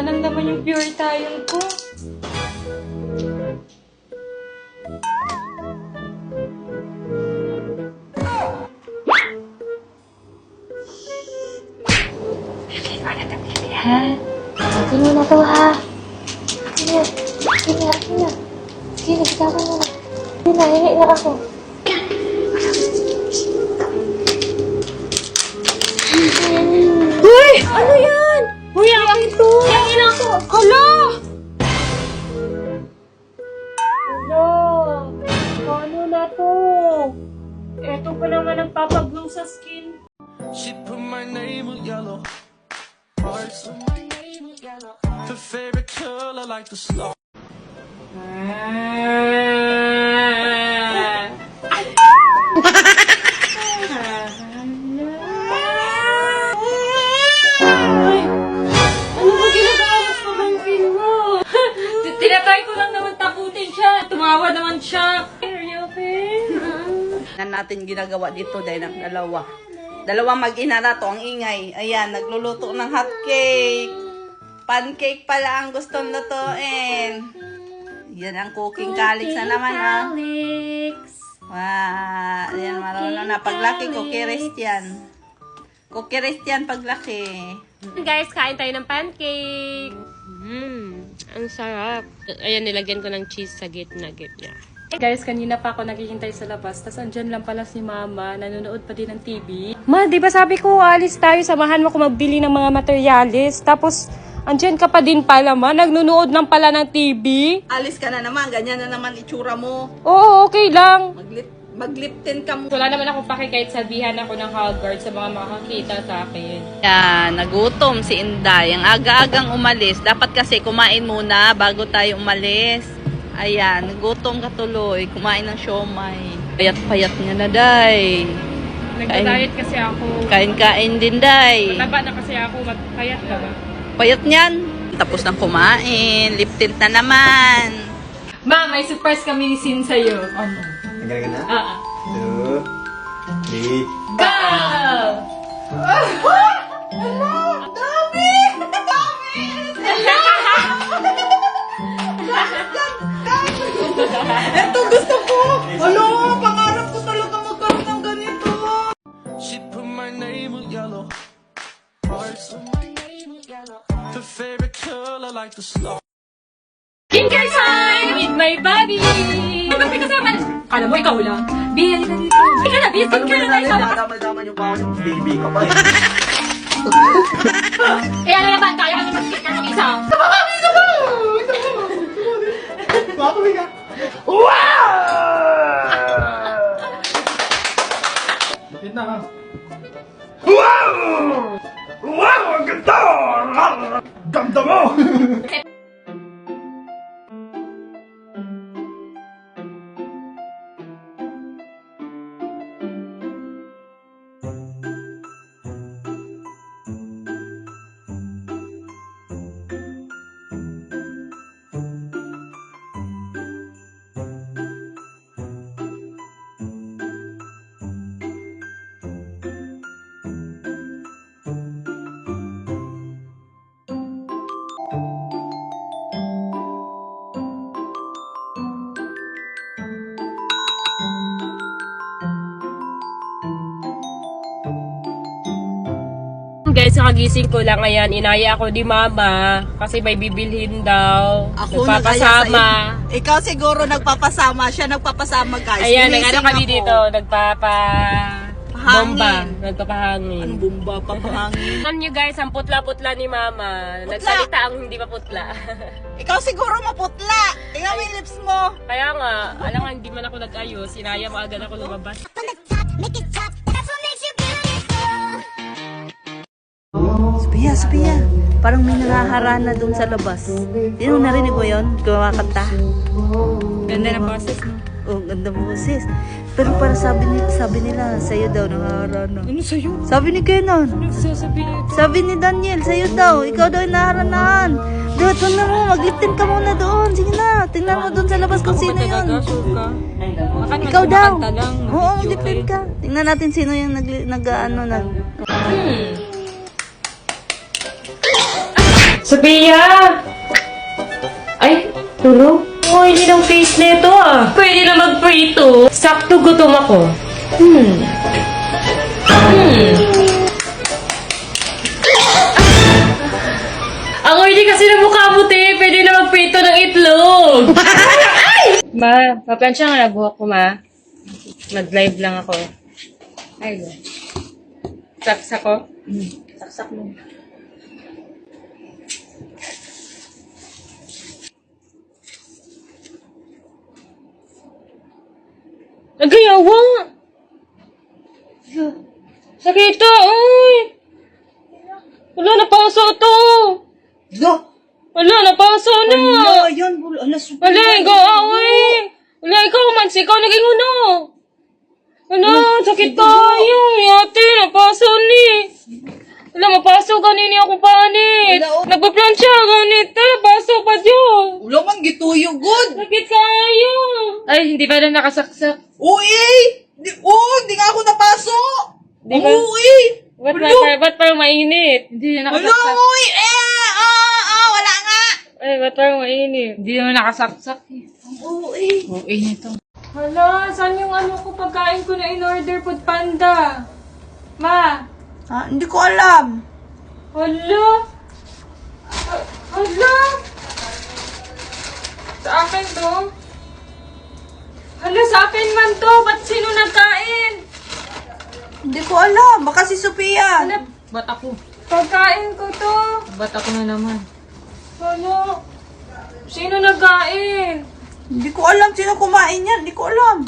lang naman yung pure tayo ko. Ha? Akin mo na to, ha? Sige, sige, akin na. Sige, nagsasabi mo na. Sige na, hingi na ako. Uy! Ano yan? Uy, akin to! Hingin ako! Hala! Hala! Ano na to? Eto pa naman ang papag-glow sa skin. She put my name with yellow hearts. Her favorite color like the snow. Tinatry ko lang naman takutin siya. Tumawa naman siya. Are you okay? Natin ginagawa dito dahil ng dalawa. Dalawang mag-ina na to, ang ingay. Ayan, nagluluto ng hotcake. Pancake pala ang gustong lutuin. Yan ang cooking calix na naman, ah. Wow, ayan, marunong na. Paglaki, cookie yan. Cookie yan paglaki. Guys, kain tayo ng pancake. Ang sarap. Ayan, nilagyan ko ng cheese sa gitna. Guys, kanina pa ako naghihintay sa labas. Tapos andyan lang pala si Mama. Nanonood pa din ng TV. Ma, di ba sabi ko, alis tayo. Samahan mo ko magbili ng mga materialis. Tapos, andyan ka pa din pala, Ma. Nagnunood lang pala ng TV. Alis ka na naman, ganyan na naman itsura mo. Oo, okay lang. Magliptin ka mo. Wala naman akong paki kahit sabihan ako ng Hogwarts sa mga makakita sa akin. Yan, nagutom si Inday. Ang aga-agang umalis. Dapat kasi kumain muna bago tayo umalis. Ayan, nagutom ka tuloy. Kumain ng siomay. Payat-payat nga na, Day. Nagda-diet kasi ako. Kain-kain din, Day. Mataba na kasi ako. Payat na ba? Payat niyan. Tapos ng kumain. Lip tint na naman. Ma, may surprise kami ni Sin sa'yo. Ano? Nagalaga na? 2, 3, Go! Ito gusto ko! Ano? Pangarap ko talaga magkaroon ng ganito. She put my name with yellow hearts. Her favorite color like the snow. Skincare time with my buddy! Ba't may kasama? Kala mo, ikaw lang. Bia, halika dito. Halika na, Bia, skincare na tayo sama. Damay-damay yung pa yung baby ka pa eh. Eh, ano naman, kaya kami mag-skincare ng isa. Papawi ka! Bakit na ka? Wow! Wow! Ang ganda! Ganda mo! Guys, nakagising ko lang ngayon. Inaya ako ni Mama kasi may bibilhin daw. Ako Nagpapasama. Ikaw siguro nagpapasama. Siya nagpapasama, guys. Ayan, Ginising nag-ano kami ako. dito. Bomba. Nagpapahangin. Anong bomba? Papahangin? Alam nyo guys, ang putla-putla ni Mama. Nagsalita ang hindi pa putla. Ikaw siguro maputla. Tingnan mo yung lips mo. Kaya nga, alam nga, hindi man ako nag-ayos. Inaya mo agad ako lumabas. Sophia. Parang may nangaharana doon sa labas. Sino narinig mo yun? Kumakanta. Ganda ng boses mo. Oh, ganda mo sis. Pero para sabi nila, sa'yo daw nangaharana. Ano sa'yo? Sabi ni Kenan. Sasabihin. Sabi ni Daniel, sa'yo daw. Ikaw daw yung naharanahan. Doon, tingnan mo. Magliptin ka muna doon. Sige na. Tingnan mo doon sa labas kung sino yun. Ikaw daw. Oo, magliptin ka. Tingnan natin sino yung nag Sophia! Ay, tulog? Oh, hindi ng face nito ah. Pwede na mag-prito. Sakto gutom ako. Ang oily kasi ng mukha mo, te. Pwede na magprito ng itlog. Ma, paplansya nga na buhok ko, ma. Mag-live lang ako. Ay, saksak ko? Saksak mo. Nagayawa! Sakita, uy! Wala, napaso to! Lo! Wala, napaso na! Wala, yan. Wala, super. Wala, ikaw, uy! Wala, ikaw, man, ikaw naging uno! Wala, sakit tayo! Ate, napaso ni! Wala, mapaso kanini ako panit! Wala, oh. Nagpaplansya, ganito, napaso pa dyan! Wala man, gituyo, good. Sakit kayo! Ay, hindi pa na nakasaksak. Uy! Di nga ako napaso! Di ba? Uy! Ba't parang mainit? Hindi na Wala, uy! Wala nga! Ay, ba't parang mainit? Hindi naman nakasaksak eh. Uy! Oh, init to. Hala, saan yung ano ko pagkain ko na in-order Food Panda? Ma! Ah, hindi ko alam. Hala! Hala! Sa akin to? Hala, sa akin man to! Ba't sino nagkain? Hindi ko alam. Baka si Sophia. Hala, ba't ako? Pagkain ko to! Ba't ako na naman? Hala! Sino nagkain? Hindi ko alam sino kumain yan. Hindi ko alam.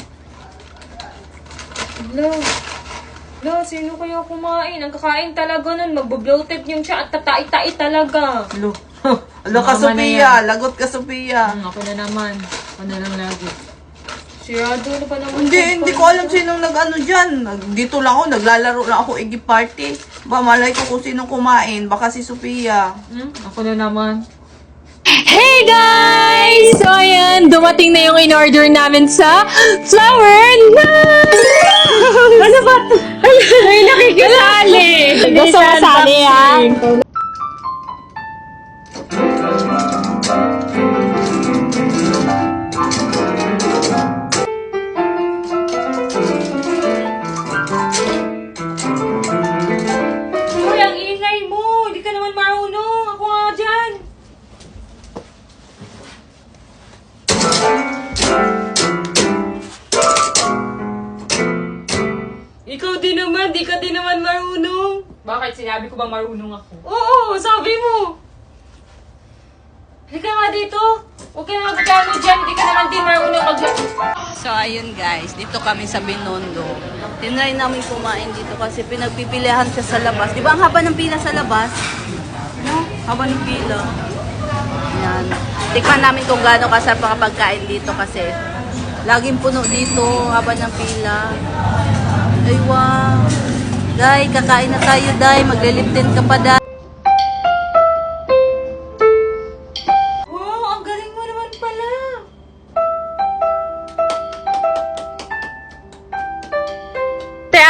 Hala, sino kaya kumain? Ang kakain talaga nun, magbo-bloated yung siya at tatai-tai talaga. Lo. Alo ka, Sophia. Lagot ka, Sophia. Ako na naman. Ako na lang lagi. Sirado na pa naman. Hindi ko alam sinong nag-ano dyan. Dito lang ako, naglalaro lang ako Iggy Party. Ba, malay ko kung sinong kumain. Baka si Sophia. Ako na naman. Hey guys! So ayan, dumating na yung in-order namin sa Flower Night! Ano ba? Ay, nakikisali! Gusto mo sali ha? Uy, ang ingay mo! Hindi ka naman marunong! Ako nga dyan! Ikaw din naman, di ka din naman marunong. Bakit? Sinabi ko ba marunong ako? Oo, sabi mo. Halika nga dito. Huwag ka na magkano dyan, di ka naman din marunong So, ayun guys. Dito kami sa Binondo. Tinry namin kumain dito kasi pinagpipilihan siya sa labas. Di ba ang haba ng pila sa labas? No? Haba ng pila. Yan. Tikman namin kung gaano kasarap ang pagkain dito kasi laging puno dito, haba ng pila. Ay, wow. Day, kakain na tayo, Day. Magliliptin ka pa, Day. Wow, ang galing mo naman pala.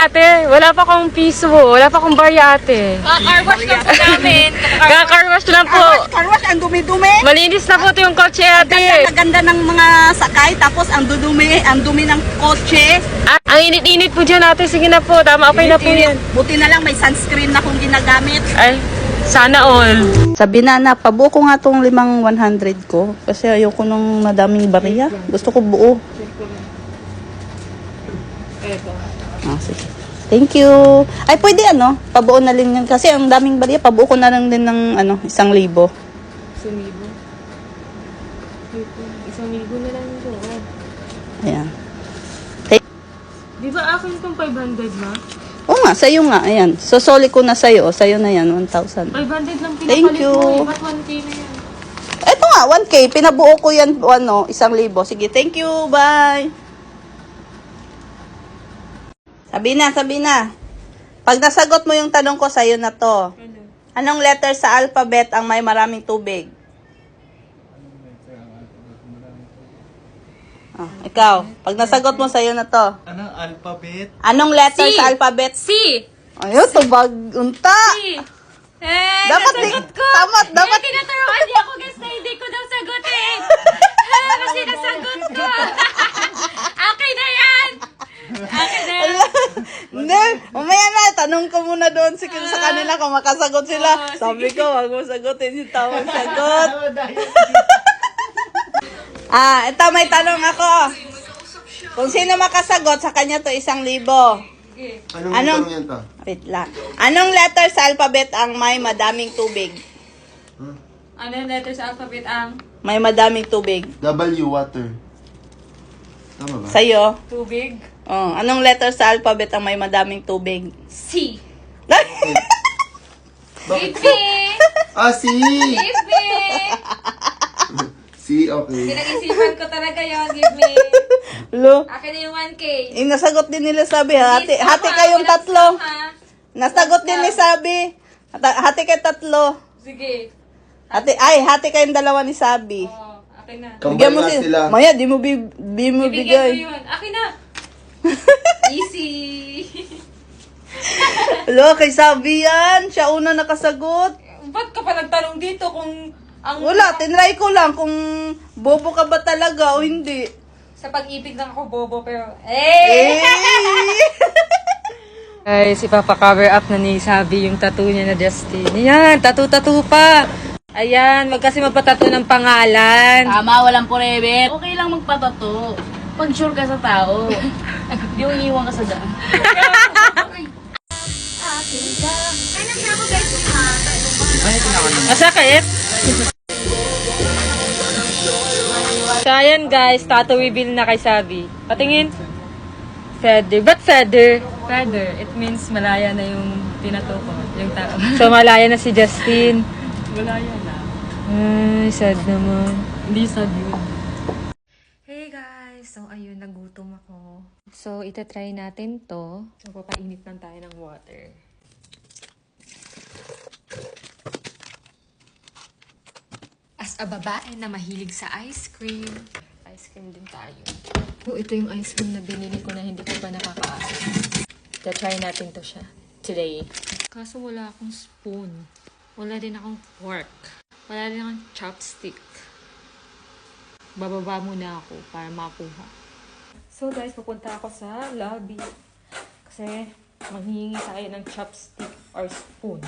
Ate, wala pa akong piso. Wala pa akong barya, ate. Car-wash lang po namin. Kakarwash lang po. Karwas, ang dumi-dumi. Malinis na po ito yung kotse, ate. Ang ganda ng mga sakay, tapos ang dumi ng kotse. Ang init-init po dyan, ate. Sige na po. Tama, okay na po yan. Buti na lang may sunscreen na kung ginagamit. Ay, sana all. Sabi na, pabuo ko nga tong 5,100 ko. Kasi ayoko nung madaming bariya. Gusto ko buo. Ah, sige. Thank you. Ay, pwede pabuo na rin yan. Kasi ang daming bariya, pabuo ko na lang din ng 1,000. 1,000? 1,000 na lang ito. Ayan. Di ba akin itong 500 na? Oo nga, sa'yo nga. Ayan. Sosoli ko na sa'yo. Sa'yo na yan, 1,000. 500 lang pinapalit Thank you. mo. Ba't 1K na yan? Ito nga, 1K. Pinabuo ko yan, 1,000. Sige, thank you. Bye. Sabi na. Pag nasagot mo yung tanong ko, sa'yo na to. Anong letter sa alphabet ang may maraming tubig? Oh, ikaw. Pag nasagot mo, sa'yo na to. Anong alphabet? Anong letter C. sa alphabet? C! Ayun, tubag unta. C! Dapat nasagot ko! Dapat. Kaya tinuturuan niya ako guys na hindi ko daw sagutin. Kasi nasagot ko. Akin na yan! Akin na yan! Hindi, mamaya na, tanong ko muna doon sa kanila kung makasagot sila. Sabi ko, wag mo sagutin yung tamang sagot. Ito may tanong ako. Kung sino makasagot, sa kanya to 1,000. Anong yan to? Wait lang. Anong letter sa alphabet ang may madaming tubig? Ano yung letter sa alphabet ang May madaming tubig. W, water. Tama ba? Sa'yo? tubig? Oh, anong letter sa alphabet ang may madaming tubig? C. Bakit? B. C! Give me! C, okay. Pinag-isipan ko talaga yun. Give me. Lo, Akin na yung 1K. nasagot din nila Sabi. Hati kayong tatlo. Nasagot din ni Sabi. Hati kayo tatlo. Sige. Hati kayong dalawa ni Sabi. Oh, akin na. Bigyan mo sila. Maya, di mo Bibigyan ko bigay. yun. Akin na. Easy. Lo, kay Sabi yan. Siya una nakasagot. Ba't ka pa nagtanong dito kung ang Wala, tinry ko lang kung bobo ka ba talaga o hindi. sa pag-ibig lang ako bobo pero Eh! Guys, ipapa-cover up na ni Sabi yung tattoo niya na Justin. Ayan, tattoo pa. Ayan, wag kasi magpatattoo ng pangalan. Tama, walang forever. Okay lang magpatato. Pag sure ka sa tao. Di mo iiwan ka sa daan. Masakit? So, ayan guys, tattoo reveal na kay Sabi. Patingin. Feather. Ba't feather? feather. It means malaya na yung tinato ko. Yung tao. So, malaya na si Justin. Malaya na. Ay, sad naman. Hindi sad yun. Hey guys! So, ayun, nagutom ako. So, itatry natin to. So, papainit lang tayo ng water. As a babae na mahilig sa ice cream, ice cream din tayo. Oh, ito yung ice cream na binili ko na hindi ko pa nakakaasa. Try natin to siya today. Kaso wala akong spoon. Wala din akong fork. Wala din akong chopstick. Bababa muna ako para makuha. So guys, pupunta ako sa lobby. Kasi manghihingi tayo ng chopstick or spoon.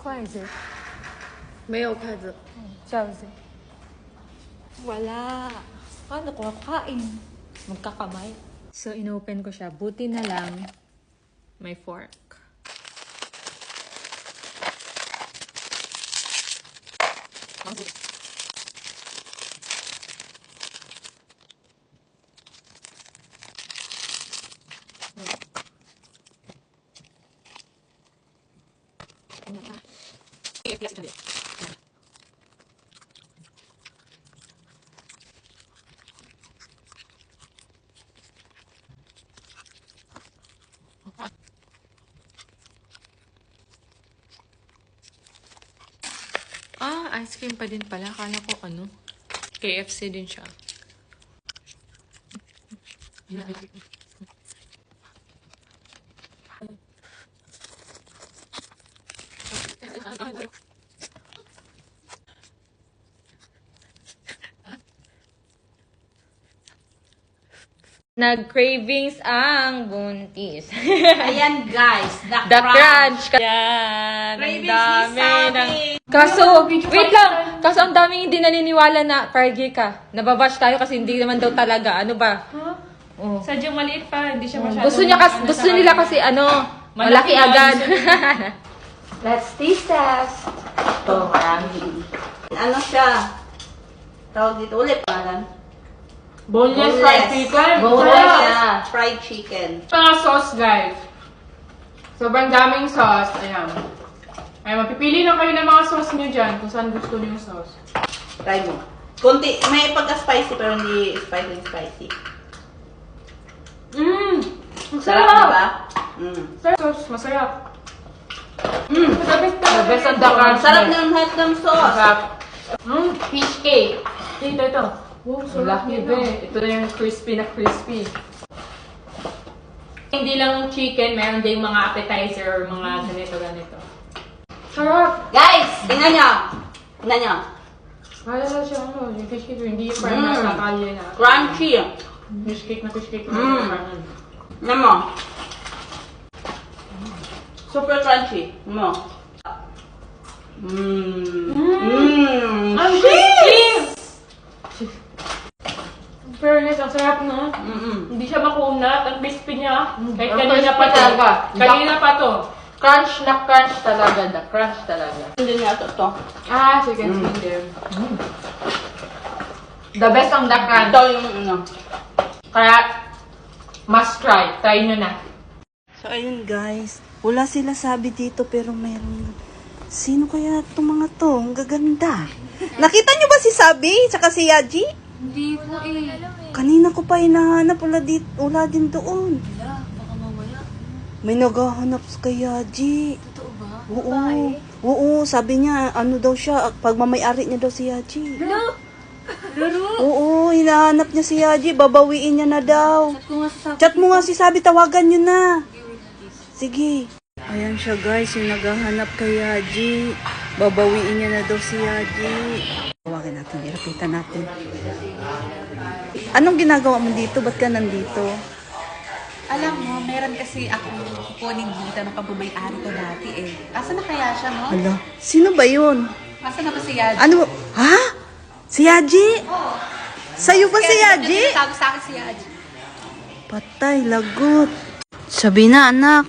筷子没有筷子。这样子 wala. Paano ko kakain? Magkakamay. So, inopen ko siya. Buti na lang may fork. Ice cream pa din pala. Akala ko ano, KFC din siya. Nag-cravings ang buntis. Ayan guys, The crunch. Yan. Ang Cravings dami ni Sabi. ng... Kaso, wait lang. Kaso ang daming hindi naniniwala na pargi ka. Nababash tayo kasi hindi naman daw talaga. Ano ba? Oh. Sadyang maliit pa, hindi siya masyadong... Gusto nila kasi ano, malaki yun. agad. Let's taste test. Ito, marami. Ano siya? Tawag dito ulit, parang. Boneless fried chicken. Boneless fried chicken. Mga sauce, guys. Sobrang daming sauce. Ayan. Ay, mapipili lang kayo ng mga sauce nyo dyan kung saan gusto nyo yung sauce. Try mo. Kunti, may pagka-spicy pero hindi spicy. Sarap, di ba? Sauce, masarap. The best on the crunch. Sarap ng hotdog sauce. Fish cake. Ito. Wow, sarap Laki yun, be. ah. Ito na yung crispy na crispy. Hindi lang chicken, meron din mga appetizer or mga ganito. Sarap! Guys, tingnan nyo. Tingnan nyo. Wala na siya, yung fish cake, hindi yung parang nasa kalye na. Crunchy. Fish cake na fish cake. Tingnan mo. Super crunchy. Tingnan mo. Ang crispy! Fairness, ang sarap no? Hindi siya makunat, ang crispy niya. Kahit kanina pa to. Kanina pa to. Crunch na crunch talaga. The crunch talaga. Hindi niya ito. Ah, chicken skin din. The best ang the crunch. Ito yung ano. Kaya, must try. Try nyo na. So, ayun guys. Wala sila sabi dito pero meron. Sino kaya itong mga to? Ang gaganda. Nakita nyo ba si Sabi? Tsaka si Yaji? Hindi po eh. Kanina ko pa hinahanap. Wala din doon. Wala, baka mamaya. May naghahanap kay Yaji. Totoo ba? Oo. Oo, sabi niya, ano daw siya, pagmamayari niya daw si Yaji. Laro? Oo, hinahanap niya si Yaji, babawiin niya na daw. At kung masasabi Chat mo nga si Sabi, tawagan niyo na. Sige. Ayan siya guys, yung naghahanap kay Yaji. Babawiin niya na daw si Yaji. Tawagan natin, irapitan natin. Anong ginagawa mo dito? Ba't ka nandito? Alam mo, meron kasi akong kukunin dito ng pagmamayari ko dati eh. Asa na kaya siya, no? Hala, sino ba yun? Asa na ba si Yaji? Ano? Ha? Si Yaji? Sa'yo ba si Yaji? Sabi sa akin si Yaji. Patay, lagot. Sabi na, anak.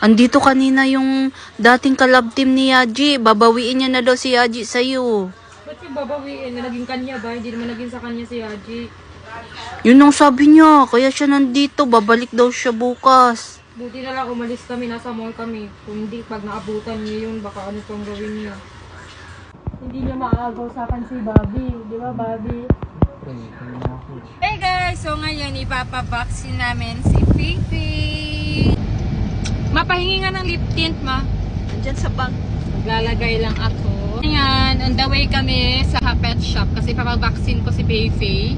Andito kanina yung dating kalab team ni Yaji. Babawiin niya na daw si Yaji sa'yo. Ba't yung babawiin na naging kanya ba? Hindi naman naging sa kanya si Yaji. Yun ang sabi niya. Kaya siya nandito. Babalik daw siya bukas. Buti na lang umalis kami, nasa mall kami. Kung hindi, pag naabutan niya yun, baka ano pang gawin niya. Hindi niya maagaw sa akin si Bobby. Di ba, Bobby? Hey guys! So ngayon, ipapabaksin namin si Fifi. Mapahingi nga ng lip tint, ma. Andyan sa bag. Maglalagay lang ako. Ayan, on the way kami sa pet shop kasi papabaksin ko si Fifi.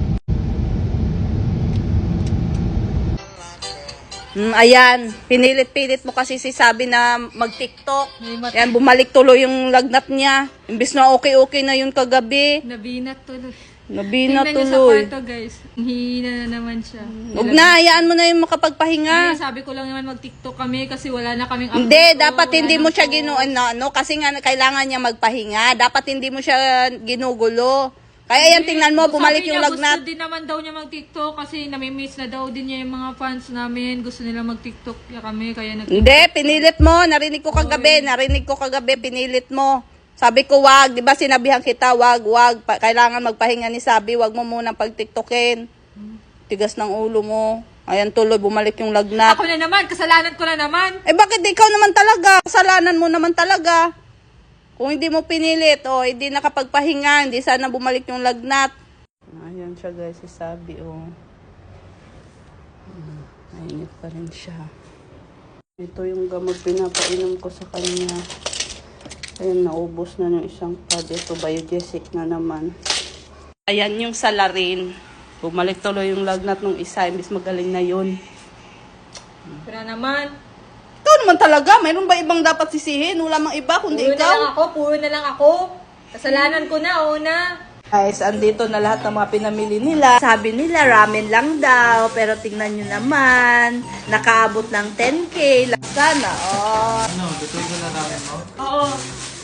Ayan, pinilit-pilit mo kasi si Sabi na mag-TikTok. Ayan, bumalik tuloy yung lagnat niya. Imbis na okay-okay na yun kagabi. Nabinat tuloy. Nabina Tingnan niyo sa tuloy. kwarto, guys. Hihina na naman siya. Huwag na, hayaan mo na yung makapagpahinga. Sabi ko lang naman mag-TikTok kami kasi wala na kaming upload. Hindi, dapat hindi mo siya kasi nga kailangan niya magpahinga. Dapat hindi mo siya ginugulo. Kaya yan, tingnan mo, bumalik yung lagnat. Gusto din naman daw niya mag-TikTok kasi namimiss na daw din niya yung mga fans namin. Gusto nila mag-TikTok kami kaya Hindi, pinilit mo. Narinig ko kagabi, pinilit mo. Sabi ko, wag. Di ba sinabihan kita, wag. Kailangan magpahinga ni Sabi. Wag mo munang pag-TikTokin. Tigas ng ulo mo. Ayan, tuloy, bumalik yung lagnat. Ako na naman, kasalanan ko na naman. Eh, bakit ikaw naman talaga? Kasalanan mo naman talaga. Kung hindi mo pinilit, hindi nakapagpahinga, hindi sana bumalik yung lagnat. Ayan siya guys, si Sabi, Mainit pa rin siya. Ito yung gamot pinapainom ko sa kanya. Ayan, naubos na yung isang pad. Ito, Biogesic na naman. Ayan yung salarin. Bumalik tuloy yung lagnat ng isa, imbis magaling na yun. Pero naman, Ikaw naman talaga, mayroon ba ibang dapat sisihin? Wala mang iba, kundi ikaw. puro na lang ako. Kasalanan ko na, una. Guys, andito na lahat ng mga pinamili nila. Sabi nila, ramen lang daw. Pero tingnan nyo naman, nakaabot ng 10K. Sana, Oo.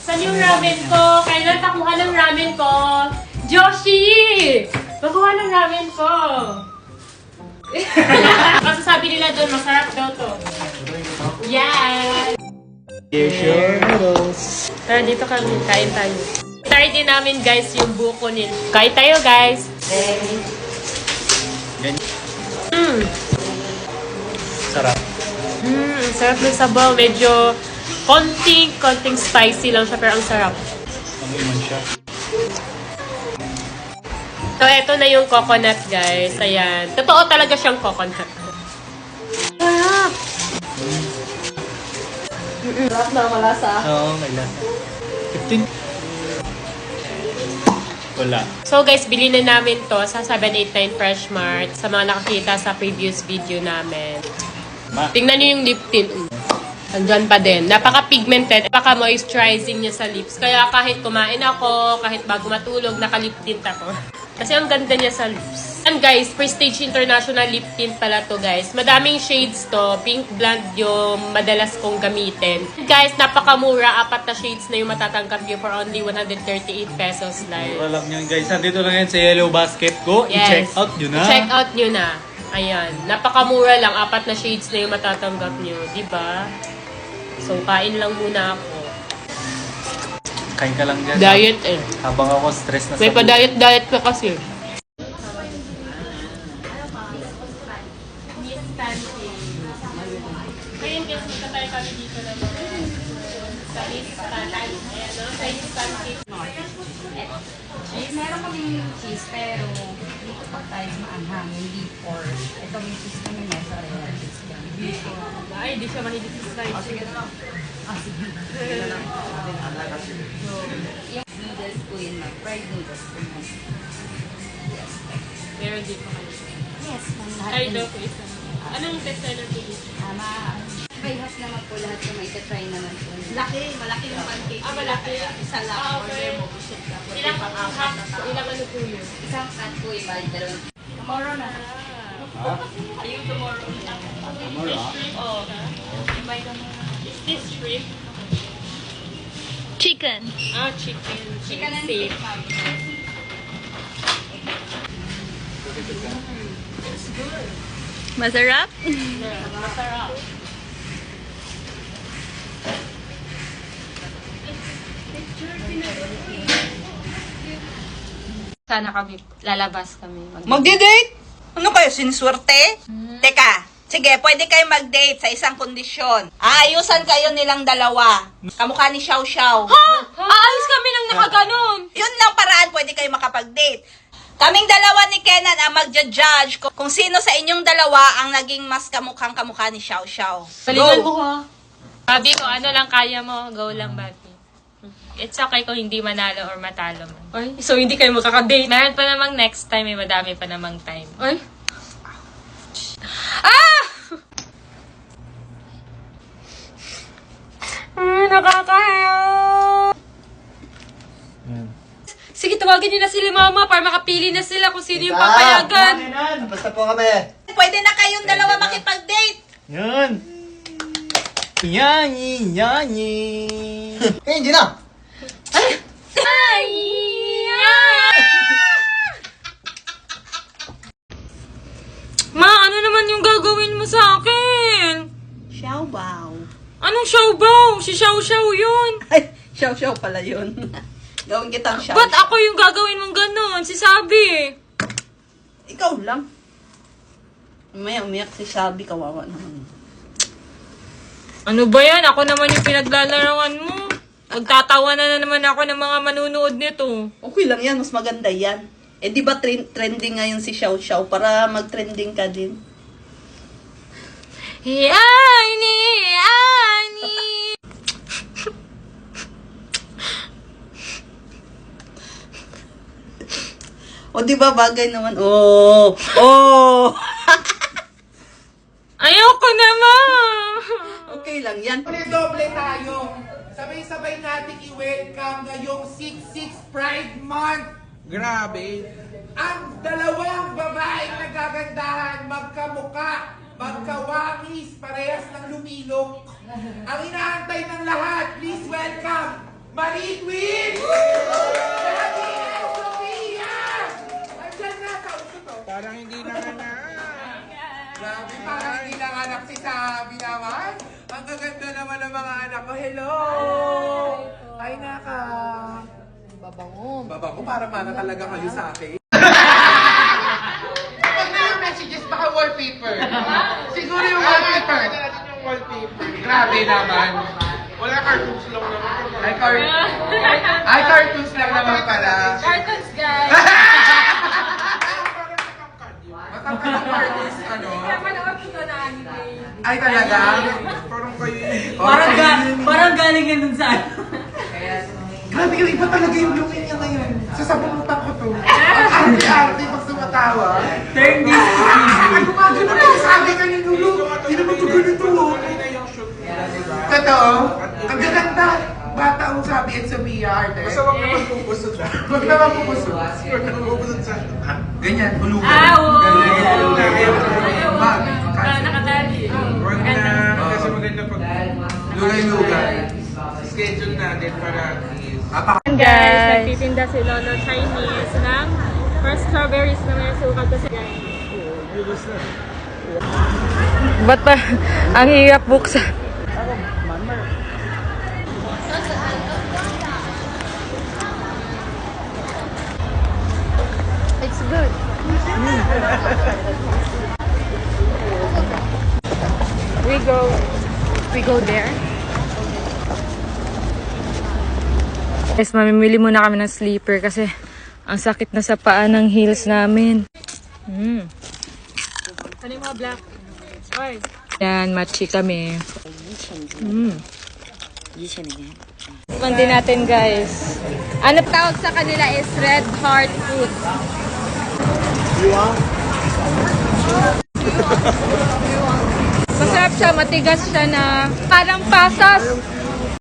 Saan yung ramen ko? Kailan pakuha ng ramen ko? Joshi! Pakuha ng ramen ko! Kasi sabi nila doon, masarap daw to. Yeah! Tara, dito kami. Kain tayo. Try din namin guys yung buko nila. Kain tayo guys! Sarap. Ang sarap ng sabaw. Medyo konting spicy lang siya, pero ang sarap. Ang iman siya. So, eto na yung coconut, guys. Ayan. Totoo talaga siyang coconut. Sarap! Sarap na malasa. Oo, may lasa. 15. Wala. So, guys, bili na namin to sa 789 Fresh Mart sa mga nakakita sa previous video namin. Ma. Tingnan niyo yung lip tint. Andyan pa din. Napaka-pigmented, napaka-moisturizing niya sa lips. Kaya kahit kumain ako, kahit bago matulog, nakalip tint ako. Kasi ang ganda niya sa lips. And guys, Prestige International Lip Tint pala to guys. Madaming shades to. Pink Blonde yung madalas kong gamitin. Guys, napakamura. 4 na shades na yung matatanggap nyo for only 138 pesos lang. Mura lang yan guys. Nandito lang yan sa Yellow Basket. Go, i-check out nyo na. I-check out nyo na. Ayan. Napakamura lang. 4 na shades na yung matatanggap nyo. Diba? So, kain lang muna ako. Kain ka lang dyan. Diet eh. Habang ako stress na May sa pa-diet-diet ka kasi. Ngayon guys, magkatay kami dito na sa Miss Pancake. Ayan, no? Sa Miss Pancake. Meron kaming cheese, pero dito pa tayo maanghang, hindi pork. Ito may cheese kami mozzarella cheese. Ay, di siya mahilig sa spicy. Sige na lang. Sige. So, yung noodles po yun, fried noodles po yun. Meron dito kayo. Yes, lahat Ay, yun. daw po isa. Anong bestseller po dito? Bayhas naman po lahat yung may try naman po. Malaki yung pancake. Malaki. Isa lang. Okay. Ilang half? Ilang ano po yun? Isang cut po yung bali, dalawang. Tomorrow na. Ayun tomorrow. Tomorrow? Oo. Is this shrimp? Chicken. Ah, chicken. Chicken and steak. steak, ma'am. Masarap? Masarap. Sana kami, lalabas kami. Magdi-date? Ano kayo, siniswerte? Teka, sige, pwede kayo mag-date sa isang kondisyon. Aayusan kayo nilang dalawa. Kamukha ni Xiao Xiao. Aalis kami nang nakaganon! Yun lang paraan pwede kayo makapag-date. Kaming dalawa ni Kenan ang magja-judge kung sino sa inyong dalawa ang naging mas kamukhang-kamukha ni Xiao Xiao. Galingan mo ka. Sabi ko, ano lang kaya mo, go lang, Bati. It's okay kung hindi manalo or matalo man. Ay, so hindi kayo makaka-date. Meron pa namang next time, may madami pa namang time. Ay! Ah! Nakakahiya! Sige, tawagin niyo na sila mama para makapili na sila kung sino yung papayagan. Basta po kami. Pwede na kayong dalawa makipag-date. Yan. Yanyi, yanyi. Eh, hindi na. Ma, ano naman yung gagawin mo sa akin? Xiao Bao. Anong xiaobaw? Si Xiao Xiao yun. Ay, Xiao Xiao pala yun. Gawin kitang Xiao. Ba't ako yung gagawin mong ganon? Si Sabi. Ikaw lang. Umaya, umiyak si Sabi, kawawa naman. Ano ba yan? Ako naman yung pinaglalaroan mo. Magtatawa na naman ako ng mga manunood nito. Okay lang yan, mas maganda yan. Eh di ba trending ngayon si Xiao Xiao para mag-trending ka din? Yani. O di ba bagay naman? Oh! Oh! Ayoko naman. Okay lang yan. Doble tayo. Sabay-sabay natin i-welcome ngayong 6-6 Pride Month. Grabe. Ang dalawang babaeng nagagandahan, magkamuka, magkawangis, parehas ng lumilok. Ang inaantay ng lahat, please welcome, Marie Queen! Daddy and Sophia! Andyan na, kausap to. Parang hindi nanganak. Grabe, parang hindi nanganak si Sabi naman. Ang gaganda naman ng mga anak ko. Hello! Ay, naka. Babango. Babango, parang mana talaga kayo sa akin. Kapag na yung messages, baka wallpaper. Siguro yung wallpaper. Yung wallpaper. Grabe naman. Wala, cartoons lang naman. Ay, cartoons lang naman pala. Cartoons, guys. Matangkad ang cartoons, ano? Manood ko na anime. Ay, talaga? Parang kayo. Parang galing yan dun sa Grabe yung iba talaga yung blooming niya ngayon. Sasabunutan ko to. Ang arte-arte pag sumatawa. Turn this to easy. Ano nga, gano'n na sabi ka ni Lulu. Hindi naman ito ganito. Totoo? Ang gaganda. Bata ang sabi at sa VR. Basta wag naman pupusod ah. Wag naman pupusod. Wag naman pupusod sa... Ganyan, hulugan. Ganyan. Nakadali. Wag na. Kasi maganda pag... Lugay-lugay. Schedule natin para is... Guys, nagtitinda si Lolo Chinese ng first strawberries na may sukat kasi guys. Ba't pa ang hirap buksan? It's good. We go there. Guys, mamimili muna kami ng sleeper kasi ang sakit na sa paa ng heels namin. Ano yung mga black? Oy. Yan, matchy kami. Mandi natin, guys. Ano tawag sa kanila is red heart food. Masarap siya, matigas siya na parang pasas.